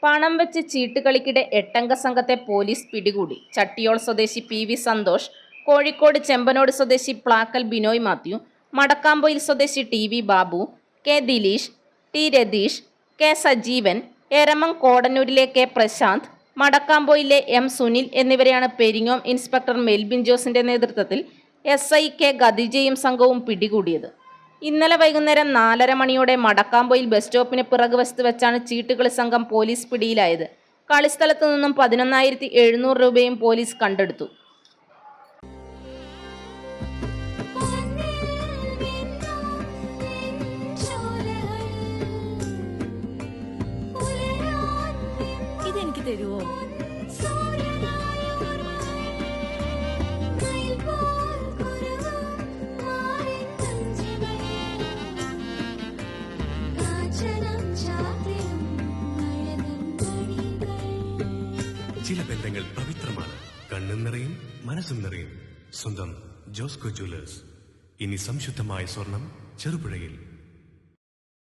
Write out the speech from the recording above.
പണം വെച്ച് ചീട്ടുകളിക്കിടെ 8 അംഗ സംഘത്തെ പോലീസ് പിടികൂടി. ചട്ടിയോൾ സ്വദേശി PV സന്തോഷ്, കോഴിക്കോട് ചെമ്പനോട് സ്വദേശി പ്ലാക്കൽ ബിനോയ് മാത്യു, മടക്കാമ്പൊയിൽ സ്വദേശി TV Babu, K Dileesh, T Ratheesh, K Sajeevan, Eramam കോടന്നൂരിലെ K Prashant, മടക്കാമ്പൊയിലെ M Sunil എന്നിവരെയാണ് പെരിങ്ങോം ഇൻസ്പെക്ടർ മെൽബിൻ ജോസിന്റെ നേതൃത്വത്തിൽ SI K ഖദീജയും സംഘവും പിടികൂടിയത്. ഇന്നലെ വൈകുന്നേരം 4:30 മണിയോടെ മടക്കാമ്പൊയിൽ ബസ് സ്റ്റോപ്പിന് പിറകുവശത്ത് വെച്ചാണ് ചീട്ടുകളി സംഘം പോലീസ് പിടിയിലായത്. കളിസ്ഥലത്തു നിന്നും 11,700 രൂപയും പോലീസ് കണ്ടെടുത്തു. ഇതെനിക്ക് തരുമോ? ചില ബന്ധങ്ങൾ പവിത്രമാണ്. കണ്ണും നിറയും മനസ്സും നിറയും. സ്വന്തം ജോസ്കോ ജ്വല്ലേഴ്സ്. ഇനി സംശുദ്ധമായ സ്വർണം ചെറുപുഴയിൽ.